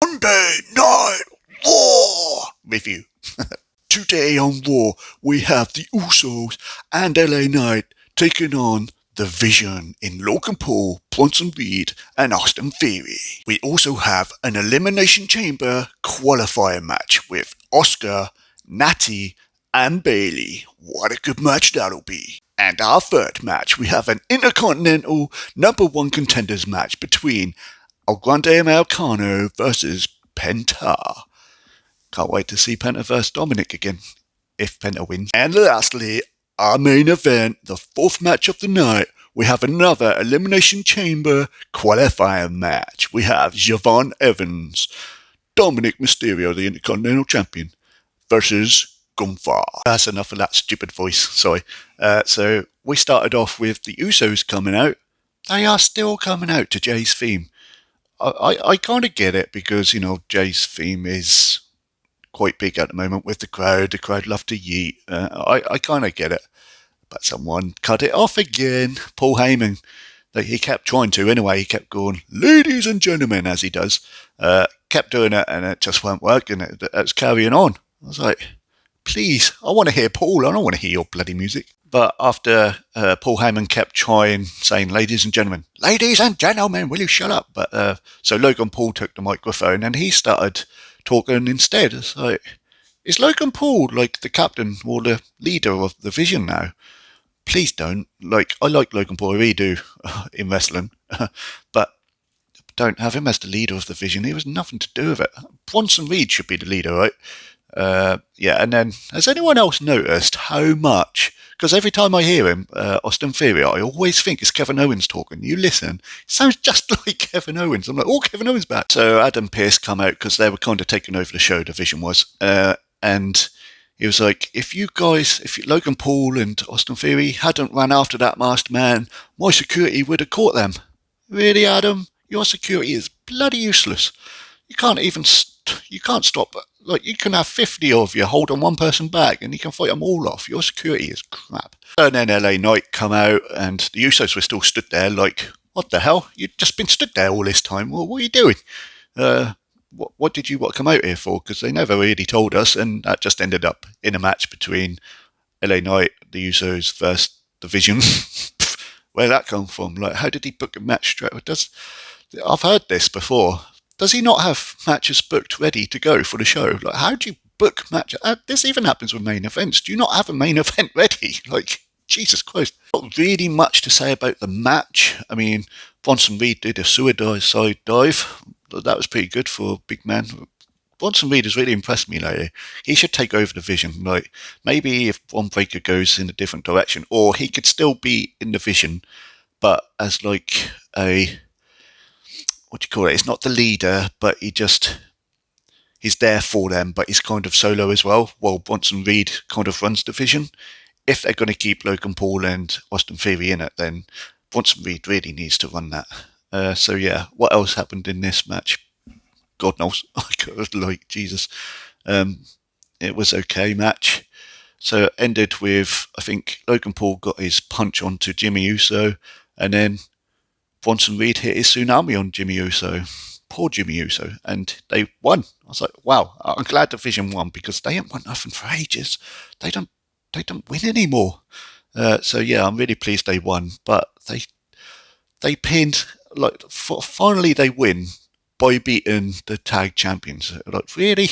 Monday Night Raw review. Today on Raw, we have the Usos and LA Knight taking on The Vision in Logan Paul, Bronson Reed, and Austin Theory. We also have an Elimination Chamber qualifier match with Oscar, Natty, and Bailey. What a good match that'll be. And our third match, we have an Intercontinental #1 contenders match between El Grande Americano versus Penta. Can't wait to see Penta versus Dominic again, if Penta wins. And lastly, our main event, the fourth match of the night, we have another Elimination Chamber qualifier match. We have Javon Evans, Dominic Mysterio, the Intercontinental Champion, versus Gunther. That's enough of that stupid voice, sorry. So we started off with the Usos coming out. They are still coming out to Jay's theme. I kind of get it because, Jay's theme is quite big at the moment with the crowd. The crowd love to yeet. I kind of get it. But someone cut it off again. Paul Heyman. He kept trying to anyway. He kept going, ladies and gentlemen, as he does. Kept doing it and it just weren't working. It's carrying on. I was like, please, I want to hear Paul. I don't want to hear your bloody music. But after Paul Heyman kept trying, saying, ladies and gentlemen, will you shut up? But so Logan Paul took the microphone and he started talking instead. It's like, is Logan Paul like the captain or the leader of the Vision now? Please don't. I like Logan Paul, I really do, in wrestling. But don't have him as the leader of the Vision. He was nothing to do with it. Bronson Reed should be the leader, right? And then, has anyone else noticed how much, because every time I hear him, Austin Theory, I always think it's Kevin Owens talking. You listen, it sounds just like Kevin Owens. I'm like, oh, Kevin Owens back. So Adam Pearce come out because they were kind of taking over the show, the Vision was, and he was like, if Logan Paul and Austin Theory hadn't run after that masked man, my security would have caught them. Really, Adam? Your security is bloody useless. You can't stop. You can have 50 of you holding one person back and you can fight them all off. Your security is crap. And then LA Knight come out and the Usos were still stood there like, what the hell? You've just been stood there all this time. Well, what are you doing? What did you come out here for? Because they never really told us, and that just ended up in a match between LA Knight, the Usos versus the Vision. Where'd that come from? How did he book a match straight? I've heard this before. Does he not have matches booked ready to go for the show? How do you book matches? This even happens with main events. Do you not have a main event ready? Jesus Christ. Not really much to say about the match. I mean, Bronson Reed did a suicide dive. That was pretty good for a big man. Bronson Reed has really impressed me lately. He should take over the Vision. Maybe if Bron Breakker goes in a different direction, or he could still be in the Vision, but as what do you call it? It's not the leader, but he's there for them, but he's kind of solo as well, while Bronson Reed kind of runs the Vision. If they're going to keep Logan Paul and Austin Theory in it, then Bronson Reed really needs to run that. So yeah, what else happened in this match? God knows. Jesus. It was okay match. So it ended with, I think, Logan Paul got his punch onto Jimmy Uso, and then Bronson Reed hit his tsunami on Jimmy Uso. Poor Jimmy Uso. And they won. I was like, wow, I'm glad the Vision won because they haven't won nothing for ages. They don't win anymore. So yeah, I'm really pleased they won. But they pinned, finally they win by beating the tag champions. Really?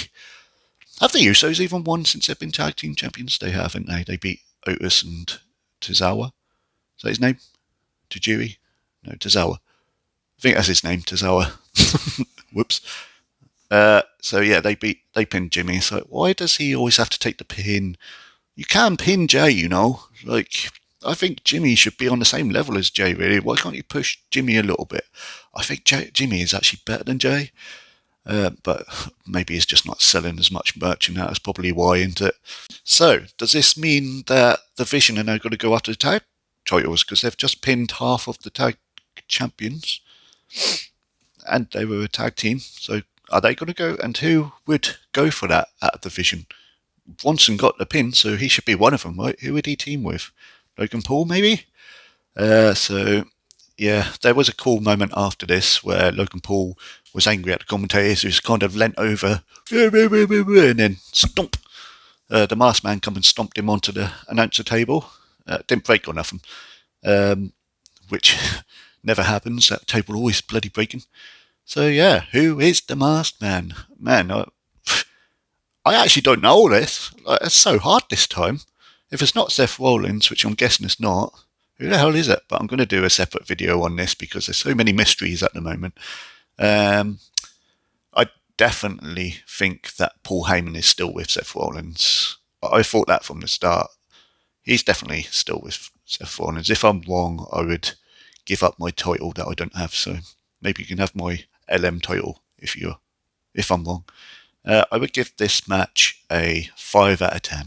Have the Usos even won since they've been tag team champions? They haven't they? They beat Otis and Tozawa. Is that his name? Tajiri? No, Tozawa. I think that's his name, Tozawa. Whoops. So yeah, they pinned Jimmy. So why does he always have to take the pin? You can pin Jay, I think Jimmy should be on the same level as Jay, really. Why can't you push Jimmy a little bit? I think Jimmy is actually better than Jay. But maybe he's just not selling as much merch, and that's probably why, isn't it? So, does this mean that the Vision are now going to go after the tag titles? Because they've just pinned half of the tag champions, and they were a tag team. So, are they going to go? And who would go for that out of the Vision? Bronson got the pin, so he should be one of them, right? Who would he team with? Logan Paul, maybe? So, Yeah, there was a cool moment after this where Logan Paul was angry at the commentators, who's kind of leant over and then stomp. The masked man come and stomped him onto the announcer table. Didn't break or nothing, which never happens. That table always bloody breaking. So yeah, who is the masked man? Man, I actually don't know all this. Like, it's so hard this time. If it's not Seth Rollins, which I'm guessing it's not, who the hell is it? But I'm going to do a separate video on this because there's so many mysteries at the moment. Um, I definitely think that Paul Heyman is still with Seth Rollins. I thought that from the start. He's definitely still with Seth Rollins. If I'm wrong, I would give up my title that I don't have. So maybe you can have my LM title if I'm wrong. I would give this match a 5 out of 10.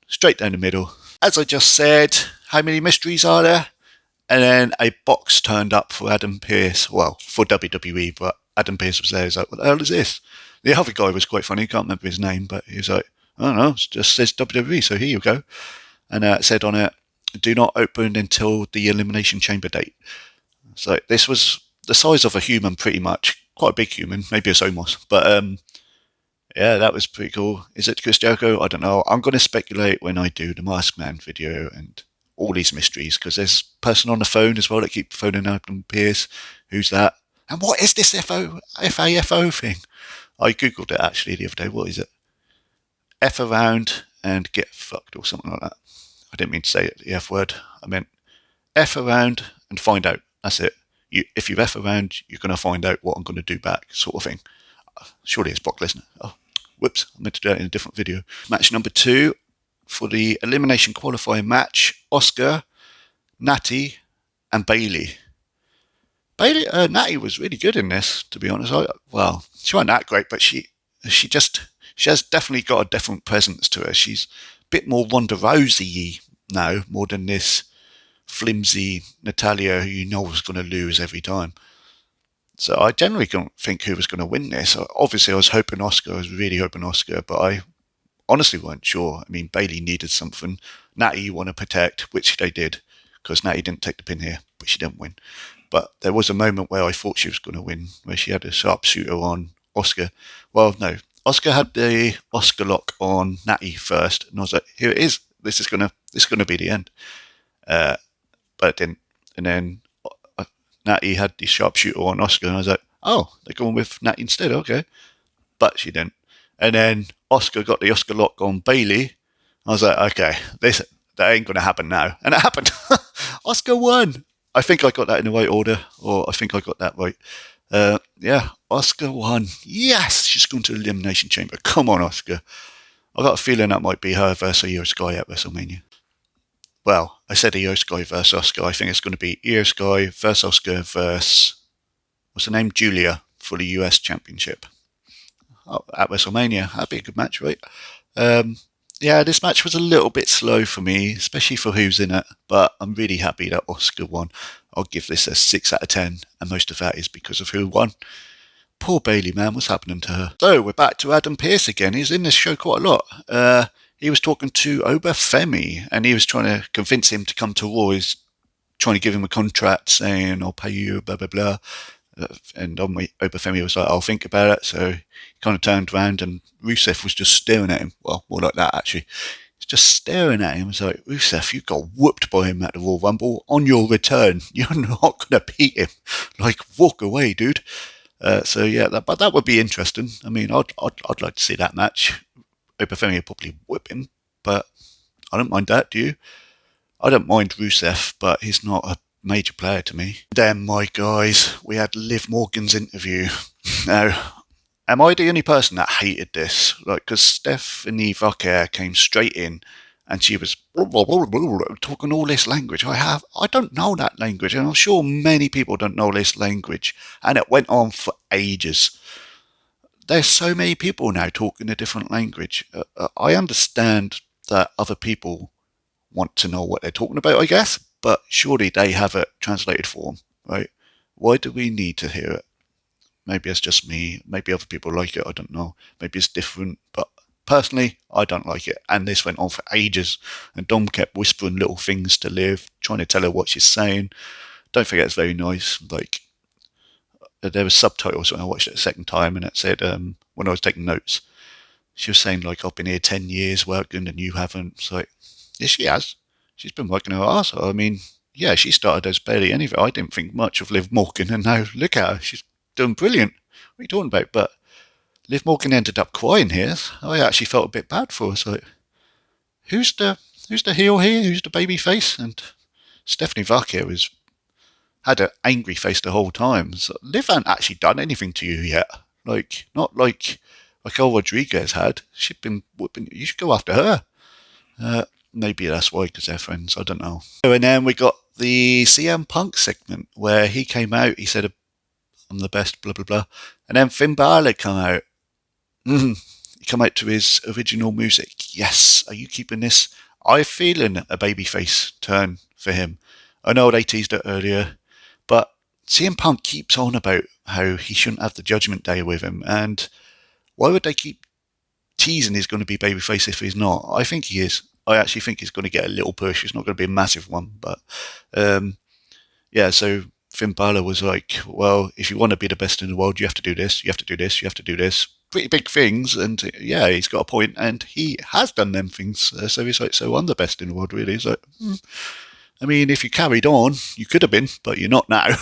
Straight down the middle. As I just said, how many mysteries are there? And then a box turned up for Adam Pearce. Well, for WWE, but Adam Pearce was there. He's like, what the hell is this? The other guy was quite funny. Can't remember his name, but he was like, I don't know. It just says WWE, so here you go. And it said on it, do not open until the Elimination Chamber date. So this was the size of a human, pretty much. Quite a big human, maybe a Somos. But yeah, that was pretty cool. Is it Chris Jericho? I don't know. I'm going to speculate when I do the Masked Man video and all these mysteries, because there's a person on the phone as well that keep phoning out on Pierce. Who's that? And what is this FAFO thing? I googled it actually the other day. What is it? F around and get fucked or something like that. I didn't mean to say it, the F word. I meant F around and find out. That's it. If you F around, you're going to find out what I'm going to do back, sort of thing. Surely it's Brock Lesnar. Oh, whoops, I meant to do that in a different video. Match number 2 for the elimination qualifying match: Oscar, Natty, and Bailey. Natty was really good in this, to be honest. Well, she wasn't that great, but she has definitely got a different presence to her. She's a bit more Ronda Rousey now, more than this flimsy Natalia who you know was going to lose every time. So I generally don't think who was going to win this. Obviously, I was hoping Oscar. I was really hoping Oscar, but I honestly weren't sure. I mean, Bailey needed something. Natty you want to protect, which they did, because Natty didn't take the pin here, but she didn't win. But there was a moment where I thought she was going to win, where she had a sharpshooter on Oscar. Well, no, Oscar had the Oscar lock on Natty first, and I was like, here it is. This is gonna be the end. But it didn't. And then Natty had the sharpshooter on Oscar, and I was like, oh, they're going with Natty instead, okay. But she didn't. And then Oscar got the Oscar lock on Bailey. I was like, okay, that ain't going to happen now. And it happened. Oscar won. I think I got that in the right order, or I think I got that right. Yeah, Oscar won. Yes, she's going to the Elimination Chamber. Come on, Oscar. I got a feeling that might be her versus Io Sky at WrestleMania. Well, I said Io Sky versus Oscar. I think it's going to be Io Sky versus Oscar versus, what's her name? Julia, for the US Championship. At WrestleMania. That'd be a good match, right? Yeah, this match was a little bit slow for me, especially for who's in it, but I'm really happy that Oscar won. I'll give this a 6 out of 10, and most of that is because of who won. Poor Bailey, man, what's happening to her? So, we're back to Adam Pearce again. He's in this show quite a lot. He was talking to Obafemi, and he was trying to convince him to come to Raw. He's trying to give him a contract saying, I'll pay you, blah, blah, blah. And Obafemi was like, I'll think about it. So he kind of turned around, and Rusev was just staring at him. Well, more like that, actually. He's just staring at him. He's like, Rusev, you got whooped by him at the Royal Rumble. On your return, you're not going to beat him. Like, walk away, dude. So yeah, but that would be interesting. I mean, I'd like to see that match. Obafemi would probably whip him, but I don't mind that. Do you? I don't mind Rusev, but he's not a major player to me. Then, my guys, we had Liv Morgan's interview. Now, am I the only person that hated this? Like, because Stephanie Vauquer came straight in, and she was talking all this language. I don't know that language, and I'm sure many people don't know this language. And it went on for ages. There's so many people now talking a different language. I understand that other people want to know what they're talking about, I guess, but surely they have it translated for them, right? Why do we need to hear it? Maybe it's just me. Maybe other people like it. I don't know. Maybe it's different, but personally, I don't like it. And this went on for ages, and Dom kept whispering little things to Liv, trying to tell her what she's saying. don't think it's very nice. Like, there were subtitles when I watched it a second time, and it said, when I was taking notes, she was saying, like, I've been here 10 years working and you haven't. It's like, yes, she has. She's been working her arse off. I mean, yeah, she started as barely anything. I didn't think much of Liv Morgan, and now look at her. She's done brilliant. What are you talking about? But Liv Morgan ended up crying here. I actually felt a bit bad for her. So, who's the who's the heel here? Who's the baby face? And Stephanie Vacca was had an angry face the whole time. So Liv hadn't actually done anything to you yet. Like, not like Raquel Rodriguez had. She'd been whipping. You should go after her. Maybe that's why, because they're friends. I don't know. And then we got the CM Punk segment where he came out. He said, "I'm the best," blah blah blah. And then Finn Balor come out. He come out to his original music. Yes, are you keeping this? I'm feeling a babyface turn for him. I know they teased it earlier, but CM Punk keeps on about how he shouldn't have the Judgment Day with him, and why would they keep teasing he's going to be babyface if he's not? I think he is. I actually think he's going to get a little push. It's not going to be a massive one, but yeah. So Finn Balor was like, "Well, if you want to be the best in the world, you have to do this. You have to do this. You have to do this." Pretty big things, and yeah, he's got a point, and he has done them things. So he's like, "So I'm the best in the world, really." He's like, I mean, if you carried on, you could have been, but you're not now.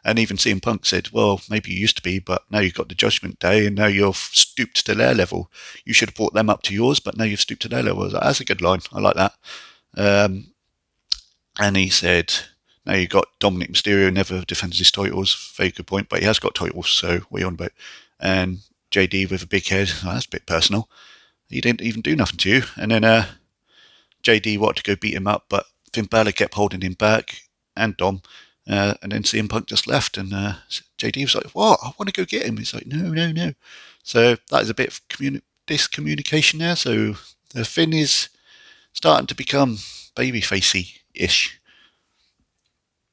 And even CM Punk said, well, maybe you used to be, but now you've got the Judgment Day, and now you've stooped to their level. You should have brought them up to yours, but now you've stooped to their level. Like, that's a good line. I like that. And he said, now you've got Dominic Mysterio, never defends his titles. Very good point, but he has got titles, so what are you on about? And JD with a big head. Oh, that's a bit personal. He didn't even do nothing to you. And then JD wanted to go beat him up, but Finn Balor kept holding him back, and Dom, and then CM Punk just left, and JD was like, "What? I want to go get him." He's like, "No, no, no." So that is a bit of discommunication there. So Finn is starting to become babyfacey-ish.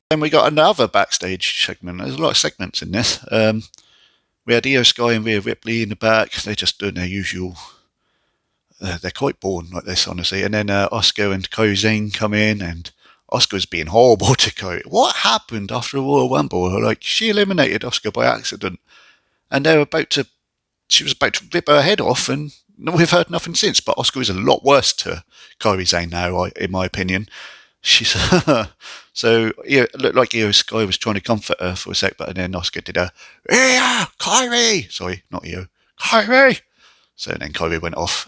Then we got another backstage segment. There's a lot of segments in this. We had Io Sky and Rhea Ripley in the back. They're just doing their usual. They're quite boring like this, honestly. And then Oscar and Kairi Sane come in, and Oscar's being horrible to Kairi. What happened after the Royal Rumble? Like, she eliminated Oscar by accident, and she was about to rip her head off, and we've heard nothing since. But Oscar is a lot worse to Kairi Sane now, in my opinion. She's so it looked like Io Sky was trying to comfort her for a sec, but then Oscar did a Kairi. Sorry, not Io. Kairi. So then Kairi went off.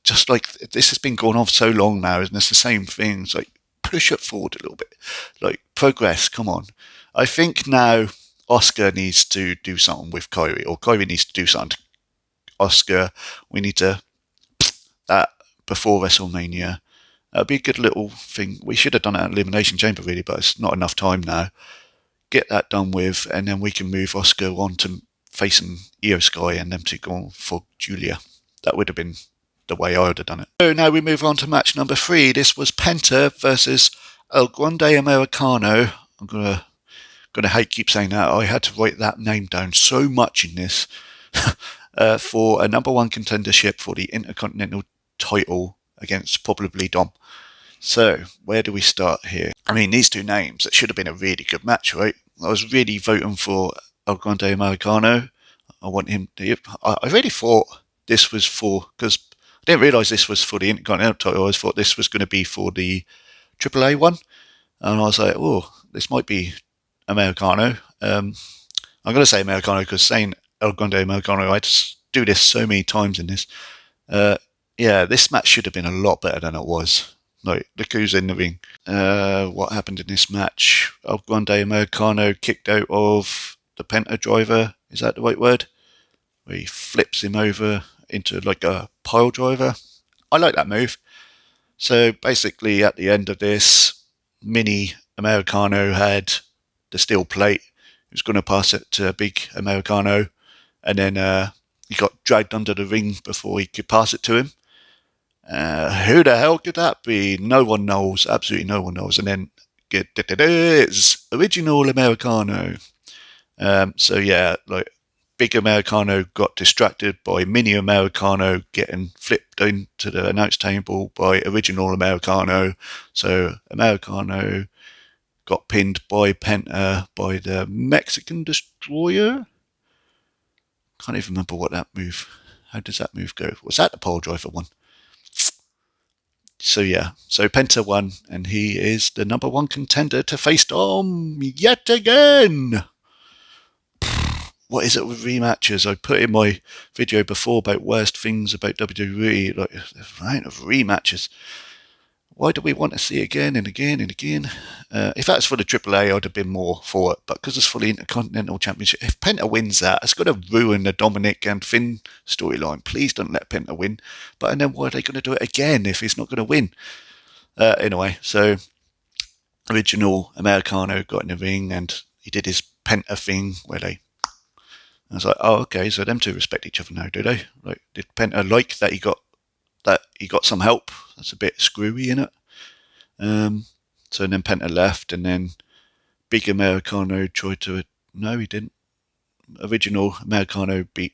Just like this has been going on for so long now, and it's the same thing. It's like, push it forward a little bit, like progress. Come on. I think now Oscar needs to do something with Kairi, or Kairi needs to do something to Oscar. We need to that before WrestleMania. That'd be a good little thing. We should have done it at Elimination Chamber, really, but it's not enough time now. Get that done with, and then we can move Oscar on to facing Io Sky, and them two go on for Julia. That would have been the way I would have done it. So now we move on to match number 3. This was Penta versus El Grande Americano. I'm gonna keep saying that. I had to write that name down so much in this for a number 1 contendership for the Intercontinental title against probably Dom. So where do we start here? I mean, these two names, it should have been a really good match, right? I was really voting for El Grande Americano. I want him to. I really thought this was for, because I didn't realise this was for the Intercontinental title. I always thought this was going to be for the AAA one, and I was like, oh, this might be Americano. I'm going to say Americano because saying El Grande Americano, I just do this so many times in this. Yeah, this match should have been a lot better than it was. Like, look who's in the ring. What happened in this match? El Grande Americano kicked out of the Penta driver. Is that the right word? Where he flips him over into like a pile driver. I like that move. So basically at the end of this, Mini Americano had the steel plate. He was going to pass it to Big Americano, and then he got dragged under the ring before he could pass it to him. Who the hell could that be? No one knows. Absolutely no one knows. And then it's Original Americano. So yeah, like, Big Americano got distracted by Mini Americano getting flipped into the announce table by Original Americano. So Americano got pinned by Penta by the Mexican Destroyer. Can't even remember what that move. How does that move go? Was that the pole driver one? So yeah, so Penta won, and he is the number one contender to face Dom yet again. What is it with rematches? I put in my video before about worst things about WWE, like the amount of rematches. Why do we want to see it again and again and again? If that's for the AAA, I'd have been more for it. But because it's for the Intercontinental Championship, if Penta wins that, it's going to ruin the Dominic and Finn storyline. Please don't let Penta win. But then why are they going to do it again if he's not going to win? Anyway, so original Americano got in the ring and he did his Penta thing where I was like, oh, okay, so them two respect each other now, do they? Like, did Penta like that he got some help? That's a bit screwy in it. So then Penta left, and then Big Americano tried to. No, he didn't. Original Americano beat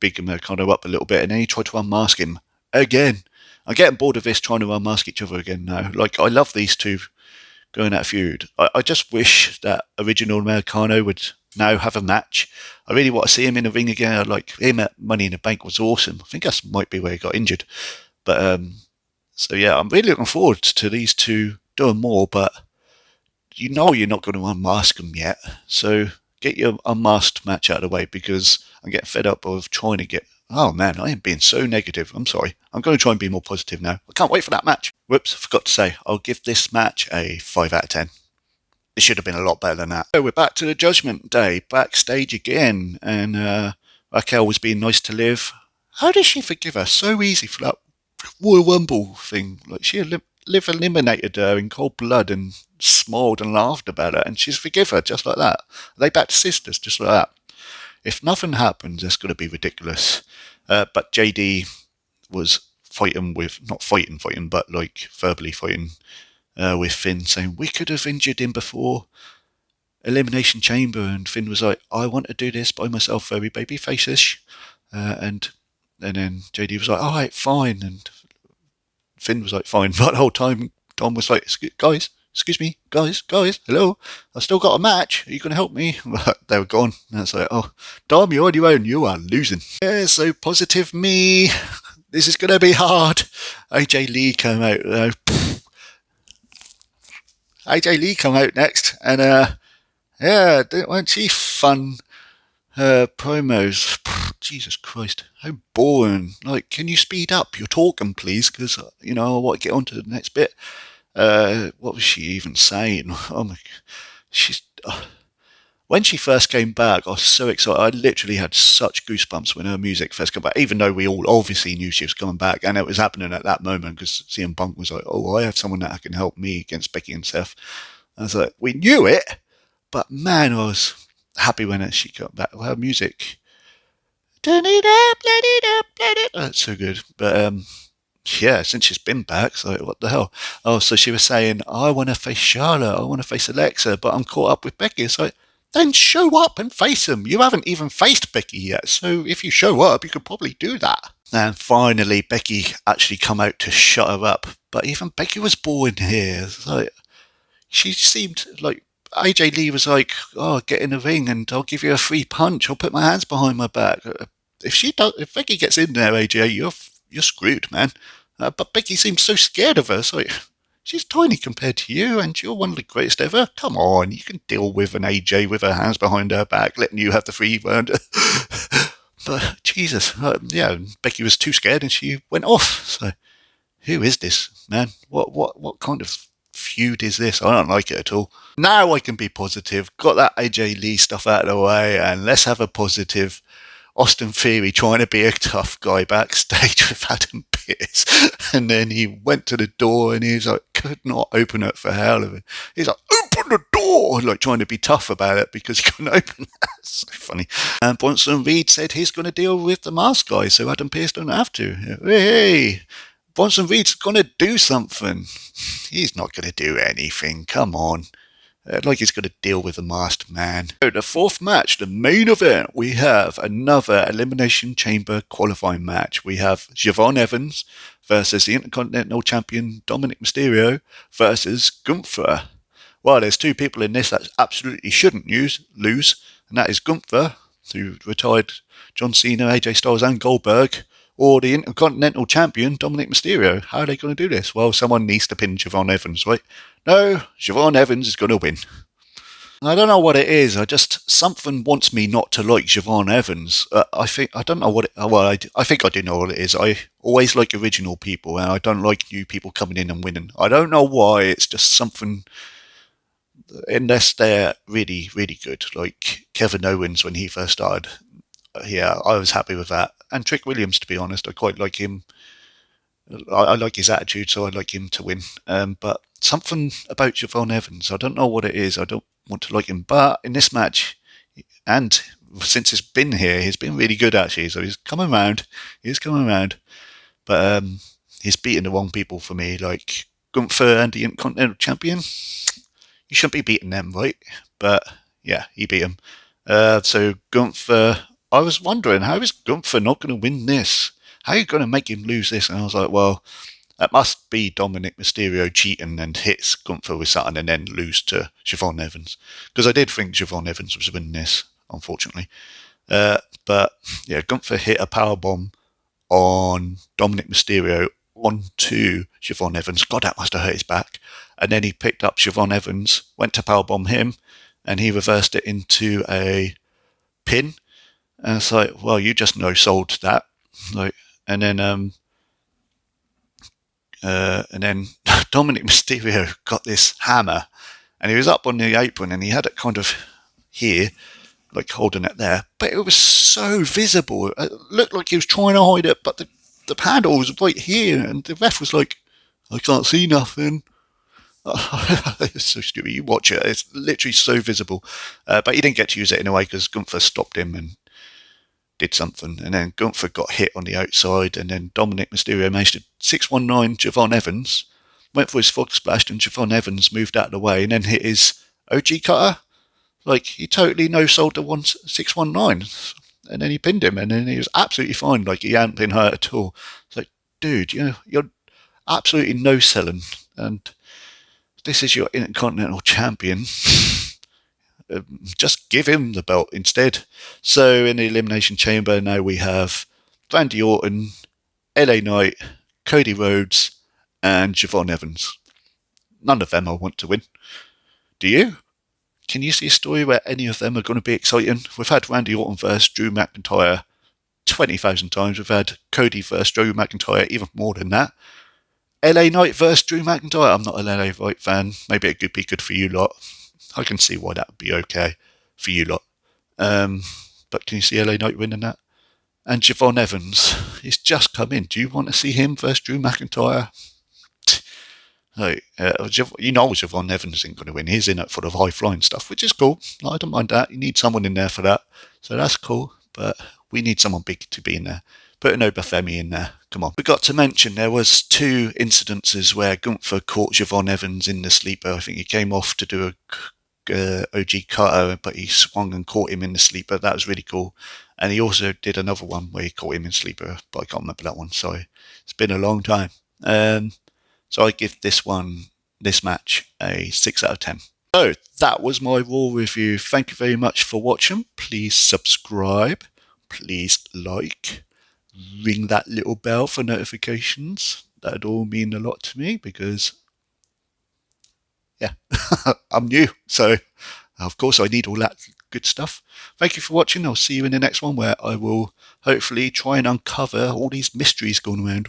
Big Americano up a little bit, and then he tried to unmask him again. I'm getting bored of this trying to unmask each other again now. Like, I love these two going at a feud. I just wish that Original Americano would now have a match. I really want to see him in the ring again. Like, him at Money in the Bank was awesome. I think that might be where he got injured. But so yeah, I'm really looking forward to these two doing more, but you know you're not going to unmask them yet. So get your unmasked match out of the way, because I'm getting fed up of trying to get. Oh man, I am being so negative. I'm sorry. I'm going to try and be more positive now. I can't wait for that match. Whoops, forgot to say, I'll give this match a 5 out of 10. It should have been a lot better than that. So we're back to the Judgment Day, backstage again, and Raquel was being nice to Liv. How did she forgive her so easy for that Royal Rumble thing? Like, she Liv eliminated her in cold blood and smiled and laughed about it, and she's forgive her just like that. They back to sisters just like that. If nothing happens, that's going to be ridiculous. But JD was fighting with, not fighting, but like verbally fighting with Finn, saying we could have injured him before Elimination Chamber, and Finn was like, I want to do this by myself, very baby face-ish. And then JD was like, all right, fine. And Finn was like, fine. But the whole time, Dom was like, guys, excuse me, guys, hello, I've still got a match. Are you going to help me? But they were gone. And I was like, oh, Dom, you're on your own. You are losing. Yeah, so positive me. This is going to be hard. AJ Lee came out. AJ Lee come out next. And, yeah, weren't she fun? Promos. Jesus Christ, how boring. Like, can you speed up your talking, please? Because, I want to get on to the next bit. What was she even saying? Oh my, she's. When she first came back, I was so excited. I literally had such goosebumps when her music first came back, even though we all obviously knew she was coming back, and it was happening at that moment because CM Punk was like, oh, I have someone that can help me against Becky and Seth. I was like, we knew it, but man, I was happy when she came back. Her music. Turn it up, let it up, let it. That's so good. But yeah, since she's been back, so what the hell? Oh, so she was saying, I want to face Charlotte, I want to face Alexa, but I'm caught up with Becky. It's like, then show up and face them. You haven't even faced Becky yet, so if you show up, you could probably do that. And finally, Becky actually come out to shut her up. But even Becky was boring here. It's like, she seemed like AJ Lee was like, oh, get in the ring and I'll give you a free punch. I'll put my hands behind my back. If Becky gets in there, AJ, you're screwed, man. But Becky seems so scared of her. So she's tiny compared to you, and you're one of the greatest ever. Come on, you can deal with an AJ with her hands behind her back, letting you have the free round. But Jesus, yeah, Becky was too scared, and she went off. So who is this, man? What kind of feud is this? I don't like it at all. Now I can be positive. Got that AJ Lee stuff out of the way, and let's have a positive Austin Theory trying to be a tough guy backstage with Adam Pearce. And then he went to the door and he was like, could not open it for hell of it. He's like, open the door! Like trying to be tough about it because he couldn't open it. So funny. And Bronson Reed said he's going to deal with the mask guy so Adam Pearce don't have to. Hey, Bronson Reed's going to do something. He's not going to do anything. Come on. Like he's going to deal with the masked man. So the fourth match, the main event, we have another Elimination Chamber qualifying match. We have Javon Evans versus the Intercontinental Champion Dominic Mysterio versus Gunther. Well, there's two people in this that absolutely shouldn't lose, and that is Gunther, who retired John Cena, AJ Styles, and Goldberg, or the Intercontinental Champion, Dominic Mysterio. How are they going to do this? Well, someone needs to pin Javon Evans, right? No, Javon Evans is going to win. I don't know what it is. I just something wants me not to like Javon Evans. I don't know what. I think I do know what it is. I always like original people, and I don't like new people coming in and winning. I don't know why. It's just something. Unless they're really, really good, like Kevin Owens when he first started. Yeah, I was happy with that. And Trick Williams, to be honest, I quite like him. I like his attitude, so I like him to win. But something about Javon Evans, I don't know what it is. I don't want to like him, but in this match, and since he's been here, he's been really good actually. So he's coming around. He's coming around, but he's beating the wrong people for me. Like Gunther and the Intercontinental Champion, you shouldn't be beating them, right? But yeah, he beat him. So Gunther, I was wondering, how is Gunther not going to win this? How are you going to make him lose this? And I was like, well, that must be Dominic Mysterio cheating and hits Gunther with something and then lose to Javon Evans. Because I did think Javon Evans was winning this, unfortunately. But yeah, Gunther hit a powerbomb on Dominic Mysterio onto Javon Evans. God, that must have hurt his back. And then he picked up Javon Evans, went to powerbomb him, and he reversed it into a pin. And it's like, well, you just no sold that. Like, and then Dominic Mysterio got this hammer, and he was up on the apron, and he had it kind of here, like holding it there, but it was so visible. It looked like he was trying to hide it, but the handle was right here, and the ref was like, I can't see nothing. It's so stupid. You watch it, it's literally so visible. But he didn't get to use it anyway because Gunther stopped him and did something. And then Gunther got hit on the outside, and then Dominic Mysterio managed to 619 Javon Evans, went for his frog splash, and Javon Evans moved out of the way and then hit his OG cutter. Like, he totally no-sold the 619. And then he pinned him, and then he was absolutely fine. Like, he hadn't been hurt at all. It's like, dude, you're absolutely no-selling. And this is your Intercontinental Champion. Just give him the belt instead. So in the Elimination Chamber, now we have Randy Orton, LA Knight, Cody Rhodes, and Javon Evans. None of them I want to win. Do you? Can you see a story where any of them are going to be exciting? We've had Randy Orton versus Drew McIntyre 20,000 times. We've had Cody versus Drew McIntyre even more than that. LA Knight versus Drew McIntyre. I'm not an LA Knight fan. Maybe it could be good for you lot. I can see why that would be okay for you lot. But can you see LA Knight winning that? And Javon Evans, he's just come in. Do you want to see him versus Drew McIntyre? Like, you know Javon Evans isn't going to win. He's in it for the high flying stuff, which is cool. I don't mind that. You need someone in there for that. So that's cool. But we need someone big to be in there. Put an Obafemi in there. Come on. We got to mention there was 2 incidences where Gunther caught Javon Evans in the sleeper. I think he came off to do a OG cutter, but he swung and caught him in the sleeper. That was really cool. And he also did another one where he caught him in sleeper, but I can't remember that one. Sorry. It's been a long time. So I give this match, a 6 out of 10. So that was my Raw review. Thank you very much for watching. Please subscribe. Please like. Ring that little bell for notifications. That'd all mean a lot to me because, yeah, I'm new. So, of course, I need all that good stuff. Thank you for watching. I'll see you in the next one where I will hopefully try and uncover all these mysteries going around.